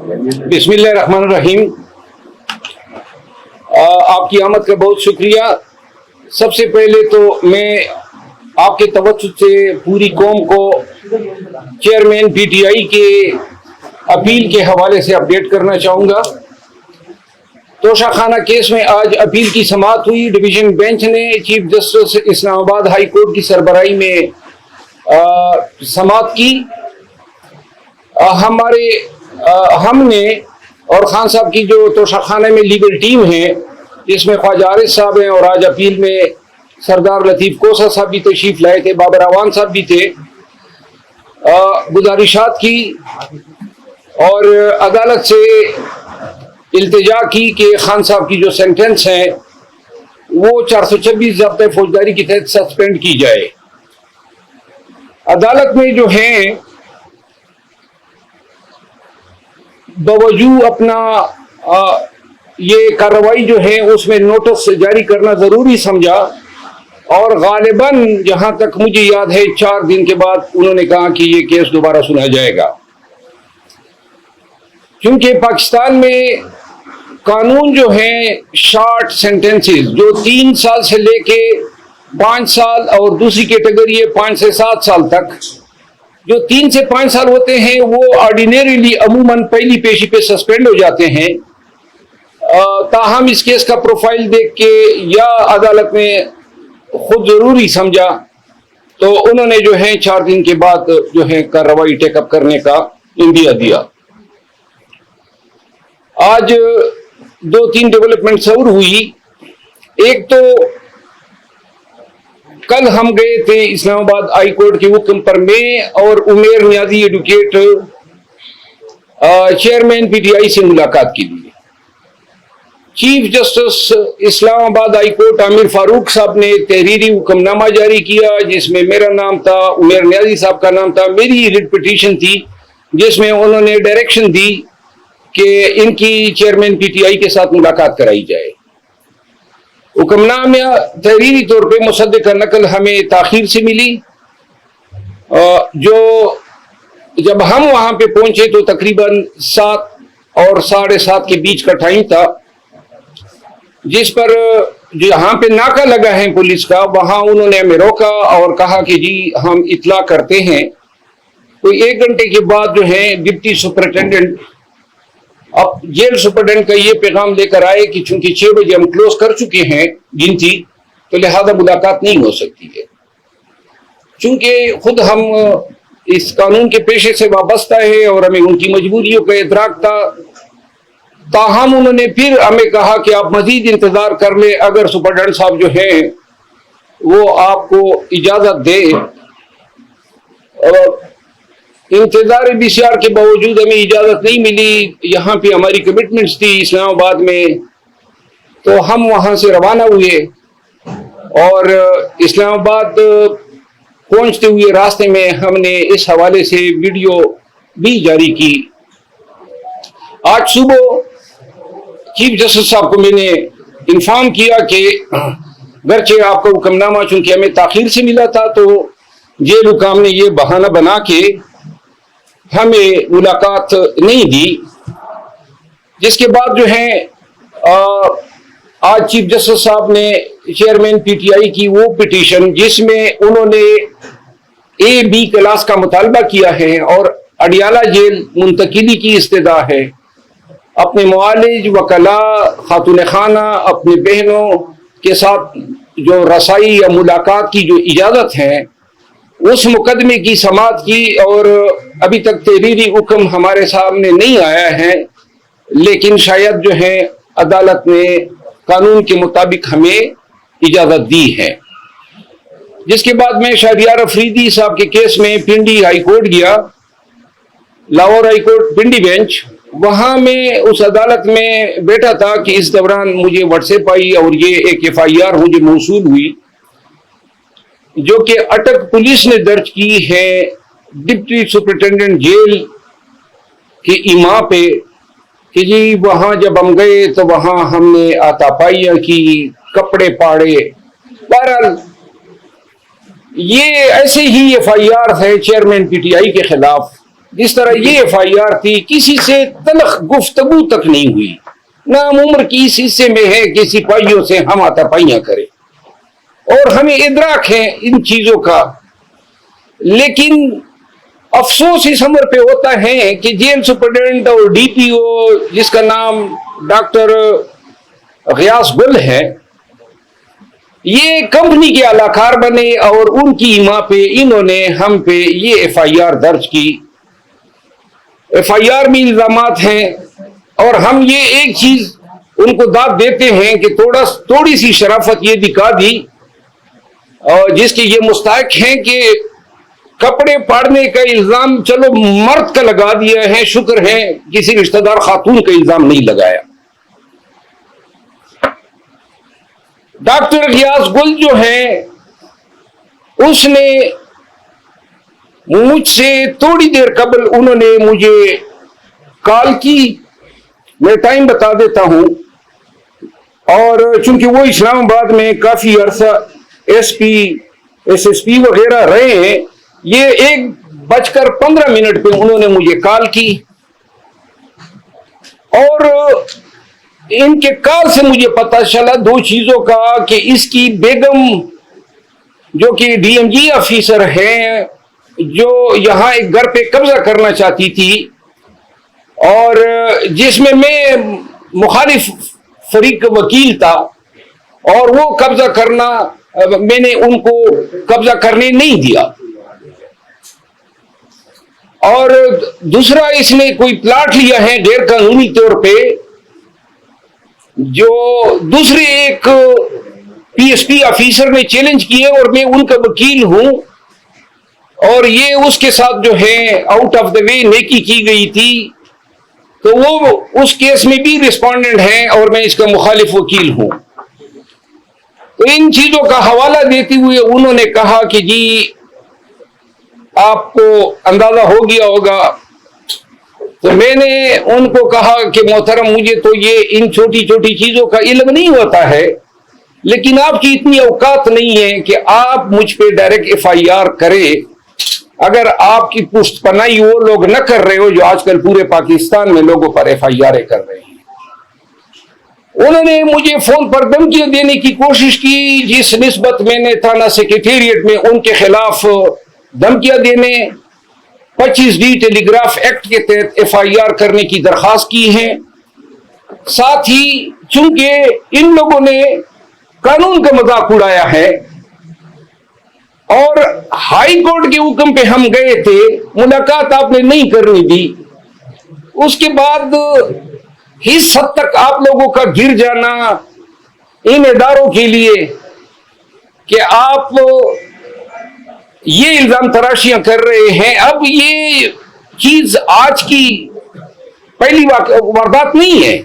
बिस्मिल्लाहिर्रहमानिर्रहीम। आपकी आमद का बहुत शुक्रिया। सबसे पहले तो मैं आपके तवज्जुह से पूरी कौम को चेयरमैन पीटीआई के अपील के हवाले से अपडेट करना चाहूँगा। तोशाखाना केस में आज अपील की समाअत हुई। डिवीजन बेंच ने chief justice Islamabad high court की सरबराही में समाअत की। हमने और खान साहब की जो तोशाखाना में लीगल टीम है, जिसमें ख्वाजा आरिफ साहब हैं और आज अपील में सरदार लतीफ़ कोसा साहब भी तशरीफ लाए थे, बाबर अवान साहब भी थे, गुजारिशात की और अदालत से इल्तिजा की कि खान साहब की जो सेंटेंस है वो 426 ज़ब्त फौजदारी के तहत सस्पेंड की जाए। अदालत में जो है बावजूद अपना ये कार्रवाई जो है उसमें नोटिस जारी करना जरूरी समझा और गालिबन जहां तक मुझे याद है 4 दिन के बाद उन्होंने कहा कि ये केस दोबारा सुना जाएगा। क्योंकि पाकिस्तान में कानून जो है शॉर्ट सेंटेंसेस जो 3 साल से लेके 5 साल और दूसरी कैटेगरी है 5 से 7 साल तक, जो 3 से 5 साल होते हैं वो ऑर्डिनरीली अमूमन पहली पेशी पे सस्पेंड हो जाते हैं। ताहम इस केस का प्रोफाइल देख के या अदालत ने खुद जरूरी समझा तो उन्होंने जो है 4 दिन के बाद जो है कार्रवाई टेकअप करने का इंदिया दिया। आज 2-3 डेवलपमेंट्स और हुई। एक तो कल हम गए थे इस्लामाबाद हाई कोर्ट के हुक्म पर, मैं और उमेर नियाजी एडवोकेट चेयरमैन पीटीआई से मुलाकात के लिए। Chief justice Islamabad high court Aamir Farooq साहब ने तहरीरी हुक्मनामा जारी किया जिसमें मेरा नाम था, उमेर नियाजी साहब का नाम था, मेरी रिट पिटीशन थी जिसमें उन्होंने डायरेक्शन दी कि इनकी चेयरमैन पीटीआई के साथ मुलाकात कराई जाए। हुक्मनामा तहरीरी तौर पे मुसद्दक़ का नकल हमें ताखीर से मिली। जो जब हम वहां पे पहुंचे तो तकरीबन 7 और 7:30 के बीच का टाइम था, जिस पर जहां पे नाका लगा है पुलिस का वहां उन्होंने हमें रोका और कहा कि जी हम इत्ला करते हैं। तो 1 घंटे के बाद जो है डिप्टी सुपरिटेंडेंट अब जेल सुपरिटेंडेंट का ये पैगाम लेकर आए कि चूंकि 6 बजे हम क्लोज कर चुके हैं गिनती, तो लिहाजा मुलाकात नहीं हो सकती है। चूंकि खुद हम इस कानून के पेशे से वाबस्ता है और हमें उनकी मजबूरियों का इदराक था, ताहम उन्होंने फिर हमें कहा कि आप मजीद इंतजार कर ले, अगर सुपरिटेंडेंट साहब जो है वो आपको इजाजत दे। और इंतजार बीसीआर के बावजूद हमें इजाजत नहीं मिली। यहाँ पे हमारी कमिटमेंट्स थी इस्लामाबाद में, तो हम वहां से रवाना हुए और इस्लामाबाद पहुंचते हुए रास्ते में हमने इस हवाले से वीडियो भी जारी की। आज सुबह चीफ जस्टिस साहब को मैंने इन्फॉर्म किया कि गरचे आपका हुक्मनामा चूंकि हमें ताखीर से मिला था तो जेल हुकाम ने ये बहाना बना के हमें मुलाकात नहीं दी। जिसके बाद जो है आज चीफ जस्टिस साहब ने चेयरमैन पीटीआई की वो पिटीशन जिसमें उन्होंने A-B क्लास का मुतालबा किया है और अडियाला जेल मुंतकिली की इस्तदा है, अपने मुआलिज वकला खातून खाना अपनी बहनों के साथ जो रसाई या मुलाकात की जो इजाज़त है उस मुकदमे की समाअत की। और अभी तक तहरीरी हुक्म हमारे सामने नहीं आया है, लेकिन शायद जो है अदालत ने कानून के मुताबिक हमें इजाज़त दी है। जिसके बाद मैं शहरियार अफरीदी साहब के केस में पिंडी हाई कोर्ट गया, लाहौर हाई कोर्ट पिंडी बेंच। वहां मैं उस अदालत में बैठा था कि इस दौरान मुझे व्हाट्सएप आई और ये एक FIR मुझे मौसूल हुई जो कि अटक पुलिस ने दर्ज की है डिप्टी सुपरिटेंडेंट जेल की इमा पे कि जी वहां जब हम गए तो वहां हमने आतापाइयां की, कपड़े पाड़े। बहरहाल ये ऐसे ही FIR है चेयरमैन पीटीआई के खिलाफ जिस तरह ये FIR थी, किसी से तलख गुफ्तगू तक नहीं हुई, नाम उम्र की इस हिस्से में है कि सिपाहियों से हम हाथापाइयां करें, और हमें इदराक है इन चीजों का। लेकिन अफसोस इस उम्र पे होता है कि जेल सुपरिटेंडेंट और DPO, जिसका नाम डॉक्टर गियास गुल है, ये कंपनी के अलाकार बने और उनकी इमा पे इन्होंने हम पे ये FIR दर्ज की। FIR में इल्जामात हैं, और हम ये एक चीज उनको दाद देते हैं कि थोड़ी सी शराफत ये दिखा दी, और जिसके ये मुस्तहक हैं कि कपड़े फाड़ने का इल्जाम चलो मर्द का लगा दिया है, शुक्र है किसी रिश्तेदार खातून का इल्जाम नहीं लगाया। डॉक्टर गियास गुल जो है, उसने मुझसे थोड़ी देर कबल उन्होंने मुझे कॉल की, मैं टाइम बता देता हूं, और चूंकि वो इस्लामाबाद में काफी अरसा SP SSP वगैरह रहे हैं, ये 1:15 पे उन्होंने मुझे कॉल की, और इनके कॉल से मुझे पता चला दो चीजों का, कि इसकी बेगम जो कि DMG ऑफिसर है, जो यहां एक घर पे कब्जा करना चाहती थी, और जिसमें मैं मुखालिफ फरीक वकील था, और वो कब्जा करना मैंने उनको कब्जा करने नहीं दिया। और दूसरा, इसने कोई प्लाट लिया है गैर कानूनी तौर पे, जो दूसरे एक PSP ऑफिसर ने चैलेंज किए, और मैं उनका वकील हूं, और ये उसके साथ जो है आउट ऑफ द वे नेकी की गई थी, तो वो उस केस में भी रिस्पोंडेंट है, और मैं इसका मुखालिफ वकील हूं। तो इन चीजों का हवाला देते हुए उन्होंने कहा कि जी आपको अंदाजा हो गया होगा। तो मैंने उनको कहा कि मोहतरम, मुझे तो ये इन छोटी छोटी चीजों का इल्म नहीं होता है, लेकिन आपकी इतनी औकात नहीं है कि आप मुझ पे डायरेक्ट FIR करें, अगर आपकी पुष्टपनाही वो लोग न कर रहे हो जो आजकल पूरे पाकिस्तान में लोगों पर FIR कर रहे हैं। उन्होंने मुझे फोन पर धमकियां देने की कोशिश की, जिस निस्बत मैंने थाना सेक्रेटेरिएट में उनके खिलाफ धमकियां देने 25D टेलीग्राफ एक्ट के तहत FIR करने की दरखास्त की है। साथ ही चूंकि इन लोगों ने कानून का मजाक उड़ाया है, और हाई कोर्ट के हुक्म पे हम गए थे, मुलाकात आपने नहीं करनी दी, उसके बाद इस हद तक आप लोगों का गिर जाना इन इदारों के लिए कि आप ये इल्जाम तराशियां कर रहे हैं। अब ये चीज आज की पहली वारदात नहीं है।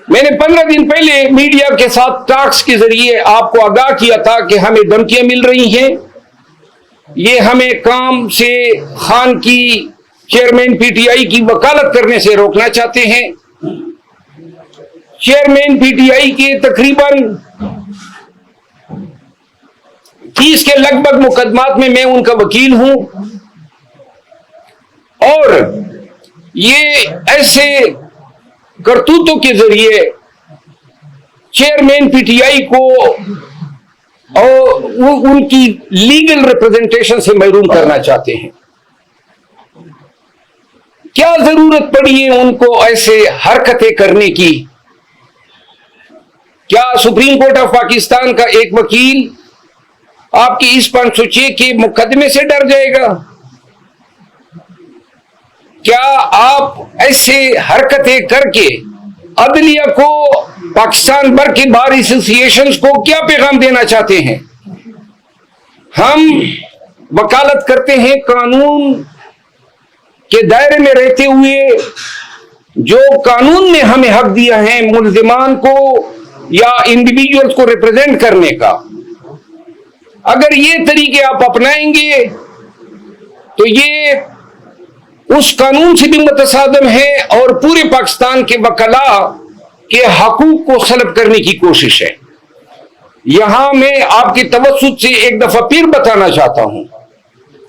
मैंने 15 दिन पहले मीडिया के साथ टॉक्स के जरिए आपको आगाह किया था कि हमें धमकियां मिल रही हैं, ये हमें काम से खान की चेयरमैन PTI की वकालत करने से रोकना चाहते हैं। चेयरमैन PTI के तकरीबन 30 के लगभग मुकदमात में मैं उनका वकील हूं, और ये ऐसे करतूतों के जरिए चेयरमैन PTI को और उनकी लीगल रिप्रेजेंटेशन से महरूम करना चाहते हैं। क्या जरूरत पड़ी है उनको ऐसे हरकतें करने की? क्या सुप्रीम कोर्ट ऑफ पाकिस्तान का एक वकील आपकी इस 506 के मुकदमे से डर जाएगा? क्या आप ऐसे हरकतें करके अदलिया को, पाकिस्तान भर के बार एसोसिएशंस को क्या पैगाम देना चाहते हैं? हम वकालत करते हैं कानून के दायरे में रहते हुए, जो कानून ने हमें हक दिया है मुल्जिमान को या इंडिविजुअल्स को रिप्रेजेंट करने का। अगर ये तरीके आप अपनाएंगे तो ये उस कानून से भी मुतसादम है और पूरे पाकिस्तान के वकला के हकूक को सल्ब करने की कोशिश है। यहां मैं आपकी तवज्जुह से एक दफा फिर बताना चाहता हूं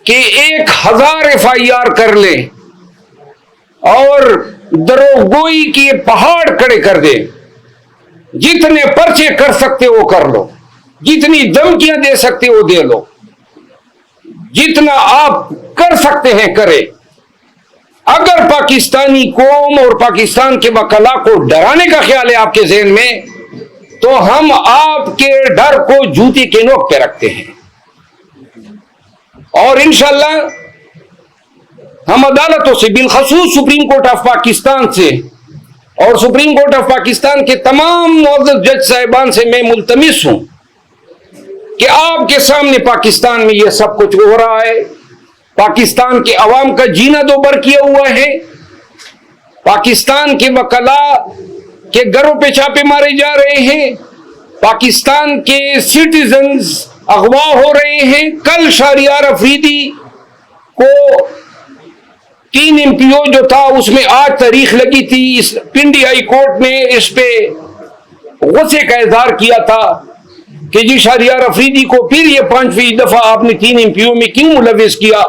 कि 1000 FIR कर ले और दरोगोई के पहाड़ खड़े कर दे, जितने पर्चे कर सकते हो कर लो, जितनी धमकियां दे सकते हो दे लो, जितना आप कर सकते हैं करें। अगर पाकिस्तानी कौम और पाकिस्तान के वकला को डराने का ख्याल है आपके ज़हन में, तो हम आपके डर को जूते के नोक पे रखते हैं और इंशाअल्लाह हम अदालतों से, बिलखसूस सुप्रीम कोर्ट ऑफ पाकिस्तान से और सुप्रीम कोर्ट ऑफ पाकिस्तान के तमाम मुअज़्ज़ज़ जज साहिबान से मैं मुल्तमिस हूं कि आपके सामने पाकिस्तान में यह सब कुछ हो रहा है। पाकिस्तान के अवाम का जीना दोबर किया हुआ है, पाकिस्तान के वकला के घरों पे छापे मारे जा रहे हैं, पाकिस्तान के सिटीजन्स अगवा हो रहे हैं। कल शहरियार अफरीदी को 3 MPO जो था उसमें आज तारीख लगी थी, इस पिंडी हाई कोर्ट ने इस पे गुस्से का इजहार किया था कि जी शहरियार अफरीदी को फिर ये 5वीं दफा आपने 3 MPO में क्यों मुलविस किया।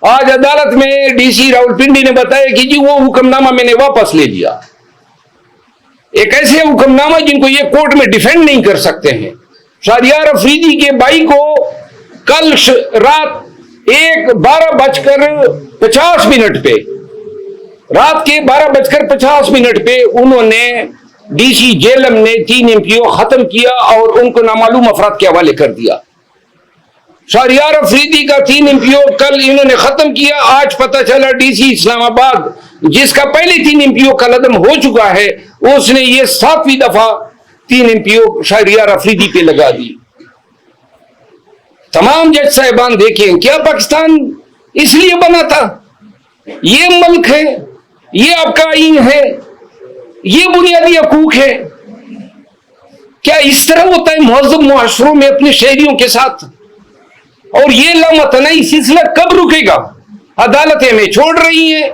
आज अदालत में DC रावलपिंडी ने बताया कि जी वो हुक्मनामा मैंने वापस ले लिया। एक ऐसे हुक्मनामा जिनको ये कोर्ट में डिफेंड नहीं कर सकते हैं। शहरियार अफरीदी के भाई को कल रात 12:50 पे, रात के 12:50 पे उन्होंने DC जेलम ने 3 MPO खत्म किया और उनको नामालूम अफराद के हवाले कर दिया। शहरियार अफरीदी का 3 MPO कल इन्होंने खत्म किया। आज पता चला DC इस्लामाबाद, जिसका पहले 3 MPO का लदम हो चुका है, उसने ये 7वीं दफा 3 MPO शहरियार अफरीदी पे लगा दी। तमाम जज साहिबान देखें, क्या पाकिस्तान इसलिए बना था? ये मुल्क है, ये आपका आईन है, ये बुनियादी हकूक है। क्या इस तरह होता है मुहज़्ज़ब मुआशरों में अपने शहरियों के साथ? और ये लामतनाई सिलसिला कब रुकेगा? अदालतें हमें छोड़ रही हैं,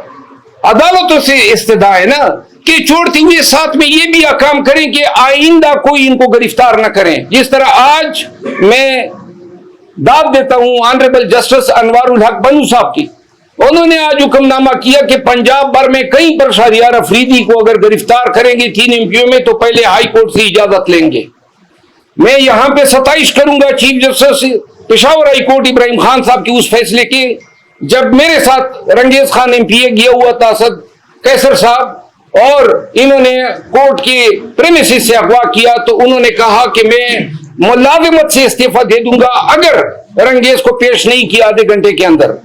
अदालतों से इस्तदा है ना कि छोड़ते हुए साथ में ये भी अहकाम करें कि आइंदा कोई इनको गिरफ्तार न करें। जिस तरह आज मैं दाद देता हूं ऑनरेबल जस्टिस अनवारुल हक बनू साहब की, उन्होंने आज हुक्मनामा किया कि पंजाब भर में कहीं पर शहरियार अफरीदी को अगर गिरफ्तार करेंगे 3 MPO में तो पहले हाई कोर्ट से इजाजत लेंगे। मैं यहां पे सताइश करूंगा chief justice Peshawar high court Ibrahim Khan साहब की उस फैसले के, जब मेरे साथ रंगेज खान MPA गया हुआ था, असद कैसर साहब, और इन्होंने कोर्ट के प्रेमिसेस से अगवा किया, तो उन्होंने कहा कि मैं मुलाजिमत से इस्तीफा दे दूंगा अगर रंगेज को पेश नहीं किया आधे घंटे के अंदर,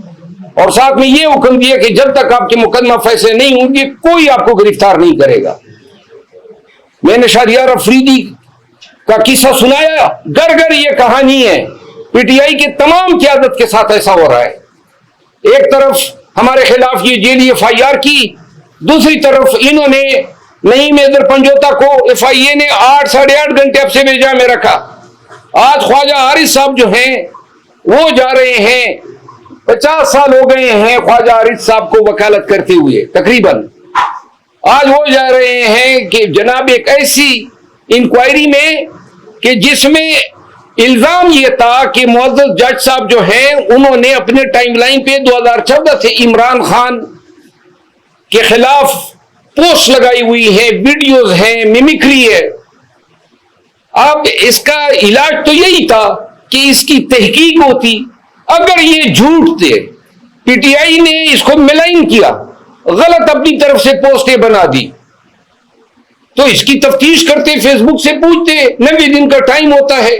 और साथ में यह हुक्म दिया कि जब तक आपके मुकदमा फैसले नहीं होंगे कोई आपको गिरफ्तार नहीं करेगा। मैंने शहरियार अफरीदी का किस्सा सुनाया, घर घर ये कहानी है। PTI के तमाम क़यादत के साथ ऐसा हो रहा है। एक तरफ हमारे खिलाफ ये जेली FIR की, दूसरी तरफ इन्होंने नईम हैदर पंजोता को FIA ने 8 साढ़े 8 घंटे अब से बेजा में रखा। आज ख्वाजा हारिस साहब जो हैं वो जा रहे हैं, 50 साल हो गए हैं ख्वाजा हारिस साहब को वकालत करते हुए तकरीबन। आज वो जा रहे हैं कि जनाब एक ऐसी इंक्वायरी में कि जिसमें इल्जाम यह था कि मुअज़्ज़ज़ जज साहब जो हैं उन्होंने अपने टाइमलाइन पे 2014 से इमरान खान के खिलाफ पोस्ट लगाई हुई है, वीडियोस हैं, मिमिक्री है। अब इसका इलाज तो यही था कि इसकी तहकीक होती। अगर ये झूठ थे, PTI ने इसको मिलाइन किया, गलत अपनी तरफ से पोस्टें बना दी, तो इसकी तफ्तीश करते, फेसबुक से पूछते, 90 दिन का टाइम होता है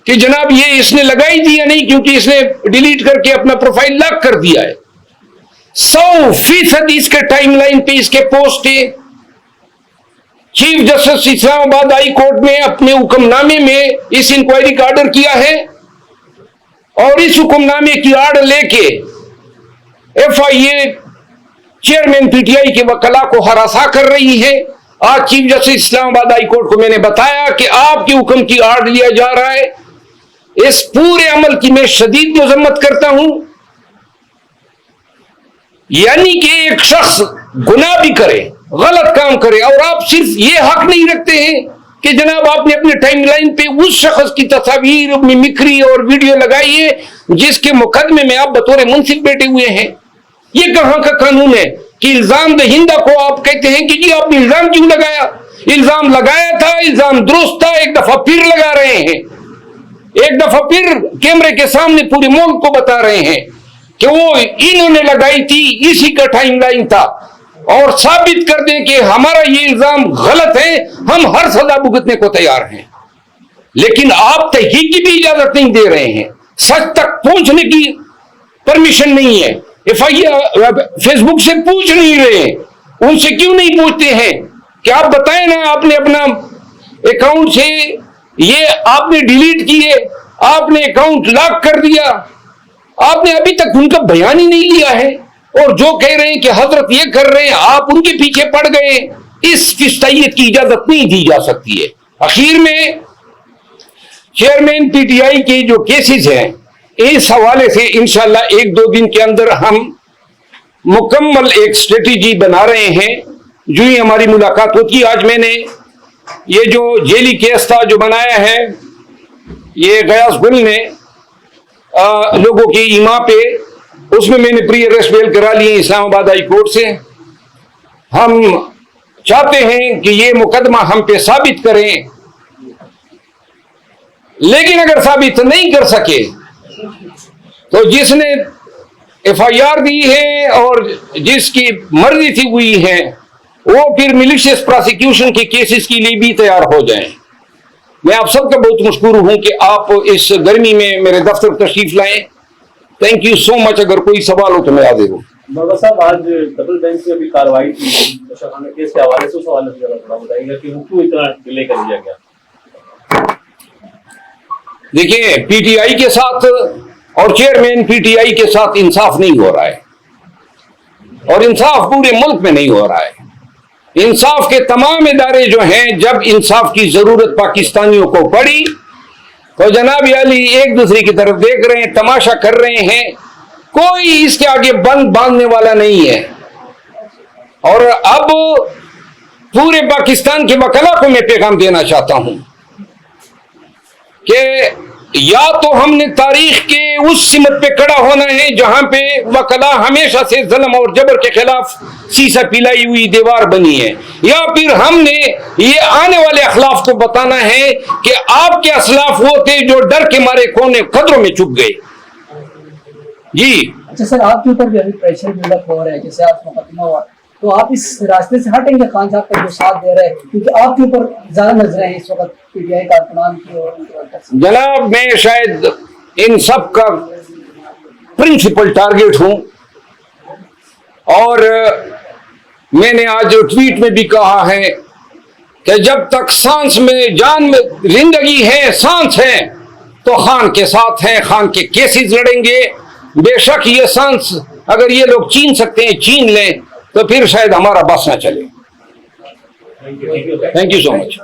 कि जनाब ये इसने लगाई दी या नहीं, क्योंकि इसने डिलीट करके अपना प्रोफाइल लॉक कर दिया है। 100% इसके टाइमलाइन पे इसके पोस्ट थे। Chief justice Islamabad high court ने अपने हुक्मनामे में इस इंक्वायरी का ऑर्डर किया है और इस हुक्मनामे की आड़ लेके FIA चेयरमैन PTI के वकला को हरासा कर रही है। आज chief justice Islamabad high court को मैंने बताया कि आपके हुक्म की आड़ लिया जा रहा है। इस पूरे अमल की मैं शदीद मजम्मत करता हूं। यानी कि एक शख्स गुनाह भी करे, गलत काम करे, और आप सिर्फ ये हक नहीं रखते हैं कि जनाब आपने अपने टाइमलाइन पे उस शख्स की तस्वीर, मिमिक्री और वीडियो लगाई है जिसके मुकदमे में आप बतौर मुंसिफ बैठे हुए हैं। ये कहां का कानून है कि इल्जाम दहिंदा को आप कहते हैं कि जी आपने इल्जाम क्यों लगाया? इल्जाम लगाया था, इल्जाम दुरुस्त था, एक दफा फिर लगा रहे हैं, एक दफा फिर कैमरे के सामने पूरे मुल्क को बता रहे हैं कि वो इन्होंने लगाई थी, इसी का टाइमलाइन था, और साबित कर दें कि हमारा ये इल्जाम गलत है, हम हर सजा भुगतने को तैयार हैं। लेकिन आप तहकीक की भी इजाजत नहीं दे रहे हैं, सच तक पहुंचने की परमिशन नहीं है। FIR फेसबुक से पूछ नहीं रहे, उनसे क्यों नहीं पूछते हैं कि आप बताएं ना, आपने अपना अकाउंट से ये आपने डिलीट किए, आपने अकाउंट लॉक कर दिया, आपने अभी तक उनका बयान ही नहीं लिया है, और जो कह रहे हैं कि हजरत ये कर रहे हैं, आप उनके पीछे पड़ गए। इस फिस्तायत की इजाजत नहीं दी जा सकती है। आखिर में चेयरमैन PTI के जो केसेस हैं, इस हवाले से इंशाल्लाह 1-2 दिन के अंदर हम मुकम्मल एक स्ट्रेटेजी बना रहे हैं। जो ही हमारी मुलाकात होती, आज मैंने ये जो जेली केस था जो बनाया है, ये गयास गुल ने लोगों की ईमा पे, उसमें मैंने प्री अरेस्ट बेल करा लिए इस्लामाबाद हाई कोर्ट से। हम चाहते हैं कि ये मुकदमा हम पे साबित करें, लेकिन अगर साबित नहीं कर सके तो जिसने FIR दी है और जिसकी मर्जी थी हुई है, वो फिर मिलिशियस प्रोसिक्यूशन के केसेस के लिए भी तैयार हो जाएं। मैं आप सबका बहुत मशकूर हूं कि आप इस गर्मी में मेरे दफ्तर तशरीफ लाएं। Thank you so much. अगर कोई सवाल हो तो मैं हाजिर हूं। बाबा साहब, आज डबल बेंच में भी कार्रवाई थी नशा खाना केस के हवाले से, उस हवाले से जरा थोड़ा बताइएगा कि वो क्यों इतना डिले कर दिया गया? देखिए, PTI के साथ और चेयरमैन PTI के साथ इंसाफ नहीं हो रहा है, और इंसाफ पूरे मुल्क में नहीं हो रहा है। इंसाफ के तमाम इदारे जो हैं, जब इंसाफ की जरूरत पाकिस्तानियों को पड़ी तो जनाब अली एक दूसरे की तरफ देख रहे हैं, तमाशा कर रहे हैं। कोई इसके आगे बंद बांधने वाला नहीं है। और अब पूरे पाकिस्तान के वकला को मैं पैगाम देना चाहता हूं कि या तो हमने तारीख के उस सिमत पे खड़ा होना है जहां पे वकला हमेशा से जुल्म और जबर के खिलाफ सीसा पिलाई हुई दीवार बनी है, या फिर हमने ये आने वाले अखलाफ को बताना है कि आपके असलाफ वो थे जो डर के मारे कोने खतरों में छुप गए। जी अच्छा सर, आपके ऊपर भी अभी प्रेशर बिल्डअप हो रहा है, जैसे आप मुकदमा हुआ, तो आप इस रास्ते से हटेंगे खान साहब का जो साथ दे रहे हैं, क्योंकि आपके ऊपर ज्यादा नजरें हैं इस वक्त PTI कारकुनान की और जनाब, मैं शायद इन सब का प्रिंसिपल टारगेट हूं, और मैंने आज ट्वीट में भी कहा है कि जब तक सांस में जान में जिंदगी है, सांस है, तो खान के साथ हैं, खान के केसेस लड़ेंगे। बेशक ये सांस अगर ये लोग छीन सकते हैं, छीन लें, तो फिर शायद हमारा बस ना चले। Thank you so much.